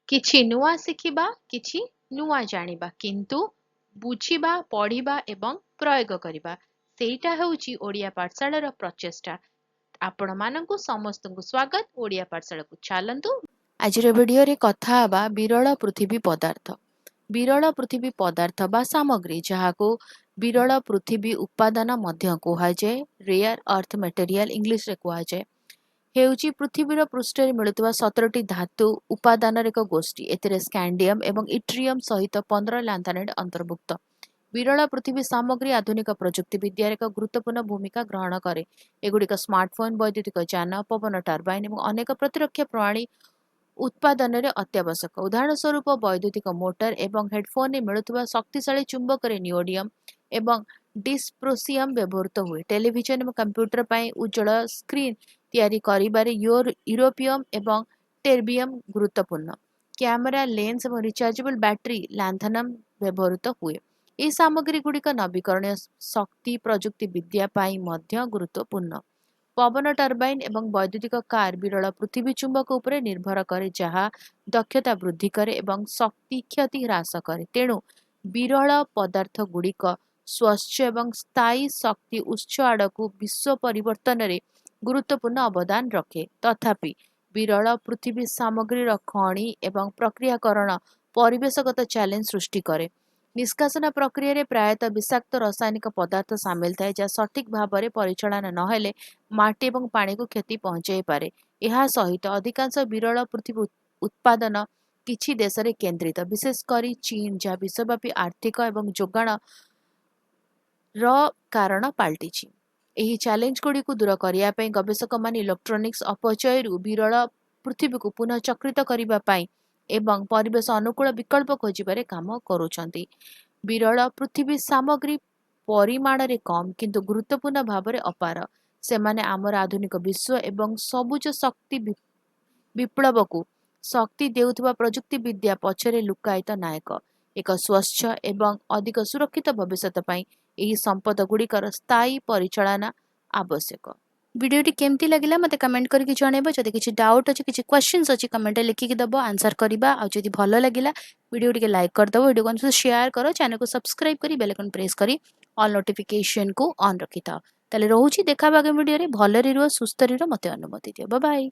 କିଛି ନୂଆ ଶିଖିବା, କିଛି ନୂଆ ଜାଣିବା, କିନ୍ତୁ ବୁଝିବା, ପଢିବା ଏବଂ ପ୍ରୟୋଗ କରିବା ସେଇଟା ହେଉଛି ଓଡ଼ିଆ ପାଠଶାଳାର ପ୍ରଚେଷ୍ଟା। ଆପଣମାନଙ୍କୁ ସମସ୍ତଙ୍କୁ ସ୍ୱାଗତ ଓଡ଼ିଆ ପାଠଶାଳାକୁ। ଚାଲନ୍ତୁ ଆଜିର ଭିଡିଓରେ କଥା ହେବା ବିରଳ ପୃଥିବୀ ପଦାର୍ଥ। ବିରଳ ପୃଥିବୀ ପଦାର୍ଥ ବା ସାମଗ୍ରୀ, ଯାହାକୁ ବିରଳ ପୃଥିବୀ ଉପାଦାନ ମଧ୍ୟ କୁହାଯାଏ, ରେୟାର ଅର୍ଥ ମେଟେରିଆଲ ଇଂଲିଶରେ କୁହାଯାଏ, ହେଉଛି ପୃଥିବୀର ପୃଷ୍ଠରେ ମିଳୁଥିବା 17ଟି ଧାତୁ ଉପାଦାନର ଏକ ଗୋଷ୍ଠୀ। ଏଥିରେ ସ୍କାଣ୍ଡିୟମ ଏବଂ ଇଟ୍ରିୟମ ସହିତ 15 ଲାନ୍ଥାନାଇଡ୍ ଅନ୍ତର୍ଭୁକ୍ତ। ବିରଳ ପୃଥିବୀ ସାମଗ୍ରୀ ଆଧୁନିକ ପ୍ରଯୁକ୍ତି ବିଦ୍ୟାରେ ଏକ ଗୁରୁତ୍ୱପୂର୍ଣ୍ଣ ଭୂମିକା ଗ୍ରହଣ କରେ। ଏଗୁଡ଼ିକ ସ୍ମାର୍ଟଫୋନ, ବୈଦ୍ୟୁତିକ ଯାନ, ପବନ ଟର୍ବାଇନ ଏବଂ ଅନେକ ପ୍ରତିରକ୍ଷା ପ୍ରଣାଳୀ ଉତ୍ପାଦନରେ ଅତ୍ୟାବଶ୍ୟକ। ଉଦାହରଣ ସ୍ୱରୂପ ବୈଦ୍ୟୁତିକ ମୋଟର ଏବଂ ହେଡଫୋନରେ ମିଳୁଥିବା ଶକ୍ତିଶାଳୀ ଚୁମ୍ବକରେ ନିଓଡିୟମ ଏବଂ ଡିସ୍ପ୍ରୋସିୟମ ବ୍ୟବହୃତ ହୁଏ। ଟେଲିଭିଜନ ଏବଂ କମ୍ପ୍ୟୁଟର ପାଇଁ ଉଜ୍ଜଳ ସ୍କ୍ରିନ୍ ତିଆରି କରିବାରେ ୟୁରୋପିୟମ ଏବଂ ଟେର୍ବିୟମ ଗୁରୁତ୍ୱପୂର୍ଣ୍ଣ। କ୍ୟାମେରା, ଲେନ୍ସ ଏବଂ ରିଚାର୍ଜେବଲ ବ୍ୟାଟେରୀ ଲାନ୍ଥାନମ ବ୍ୟବହୃତ ହୁଏ। ଏହି ସାମଗ୍ରୀଗୁଡ଼ିକ ନବୀକରଣୀୟ ଶକ୍ତି ପ୍ରଯୁକ୍ତି ବିଦ୍ୟା ପାଇଁ ମଧ୍ୟ ଗୁରୁତ୍ୱପୂର୍ଣ୍ଣ। ପବନ ଟର୍ବାଇନ ଏବଂ ବୈଦ୍ୟୁତିକ କାର ବିରଳ ପୃଥିବୀ ଚୁମ୍ବକ ଉପରେ ନିର୍ଭର କରେ, ଯାହା ଦକ୍ଷତା ବୃଦ୍ଧି କରେ ଏବଂ ଶକ୍ତି କ୍ଷତି ହ୍ରାସ କରେ। ତେଣୁ ବିରଳ ପଦାର୍ଥଗୁଡ଼ିକ ସ୍ୱଚ୍ଛ ଏବଂ ସ୍ଥାୟୀ ଶକ୍ତି ଉତ୍ସ ଆଡ଼କୁ ବିଶ୍ୱ ପରିବର୍ତ୍ତନରେ ଗୁରୁତ୍ୱପୂର୍ଣ୍ଣ ଅବଦାନ ରଖେ। ତଥାପି ବିରଳ ପୃଥିବୀ ସାମଗ୍ରୀର ଖଣି ଏବଂ ପ୍ରକ୍ରିୟାକରଣ ପରିବେଶଗତ ଚ୍ୟାଲେଞ୍ଜ ସୃଷ୍ଟି କରେ। ନିଷ୍କାସନ ପ୍ରକ୍ରିୟାରେ ପ୍ରାୟତଃ ବିଷାକ୍ତ ରାସାୟନିକ ପଦାର୍ଥ ସାମିଲ ଥାଏ, ଯାହା ସଠିକ୍ ଭାବରେ ପରିଚାଳନା ନହେଲେ ମାଟି ଏବଂ ପାଣିକୁ କ୍ଷତି ପହଞ୍ଚାଇପାରେ। ଏହା ସହିତ ଅଧିକାଂଶ ବିରଳ ପୃଥିବୀ ଉତ୍ପାଦନ କିଛି ଦେଶରେ କେନ୍ଦ୍ରିତ, ବିଶେଷ କରି ଚୀନ, ଯାହା ବିଶ୍ୱବ୍ୟାପୀ ଆର୍ଥିକ ଏବଂ ଯୋଗାଣର କାରଣ ପାଲଟିଛି। ଏହି ଚ୍ୟାଲେଞ୍ଜଗୁଡ଼ିକୁ ଦୂର କରିବା ପାଇଁ ଗବେଷକମାନେ ଇଲେକ୍ଟ୍ରୋନିକ୍ସ ଅପଚୟରୁ ବିରଳ ପୃଥିବୀକୁ ପୁନଃଚକ୍ରିତ କରିବା ପାଇଁ ଏବଂ ପରିବେଶ ଅନୁକୂଳ ବିକଳ୍ପ ଖୋଜିବାରେ କାମ କରୁଛନ୍ତି। ବିରଳ ପୃଥିବୀ ସାମଗ୍ରୀ ପରିମାଣରେ କମ୍ କିନ୍ତୁ ଗୁରୁତ୍ୱପୂର୍ଣ୍ଣ ଭାବରେ ଅପାର। ସେମାନେ ଆମର ଆଧୁନିକ ବିଶ୍ୱ ଏବଂ ସବୁଜ ଶକ୍ତି ବିପ୍ଳବକୁ ଶକ୍ତି ଦେଉଥିବା ପ୍ରଯୁକ୍ତି ବିଦ୍ୟା ପଛରେ ଲୁକାୟିତ ନାୟକ। ଏକ ସ୍ୱଚ୍ଛ ଏବଂ ଅଧିକ ସୁରକ୍ଷିତ ଭବିଷ୍ୟତ ପାଇଁ ଏହି ସମ୍ପଦଗୁଡ଼ିକର ସ୍ଥାୟୀ ପରିଚାଳନା ଆବଶ୍ୟକ। ଭିଡ଼ିଓଟି କେମିତି ଲାଗିଲା ମୋତେ କମେଣ୍ଟ କରିକି ଜଣାଇବ। ଯଦି କିଛି ଡାଉଟ୍ ଅଛି, କିଛି କ୍ୱେଶ୍ଚିନ୍ସ ଅଛି, କମେଣ୍ଟରେ ଲିଖିକି ଦେବ, ଆନ୍ସର କରିବା। ଆଉ ଯଦି ଭଲ ଲାଗିଲା ଭିଡ଼ିଓ ଟିକେ ଲାଇକ୍ କରିଦେବ, ଭିଡ଼ିଓକୁ ସେୟାର କର, ଚ୍ୟାନେଲକୁ ସବସ୍କ୍ରାଇବ କରି ବେଲ୍ ଆଇକନ୍ ପ୍ରେସ୍ କରି ଅଲ୍ ନୋଟିଫିକେସନକୁ ଅନ୍ ରଖିଥାଅ। ତାହେଲେ ରହୁଛି, ଦେଖା ହେବା ଆଗାମୀ ଭିଡ଼ିଓରେ। ଭଲରେ ରୁହ, ସୁସ୍ଥରେ ରୁହ, ମୋତେ ଅନୁମତି ଦିଅ। Bye bye.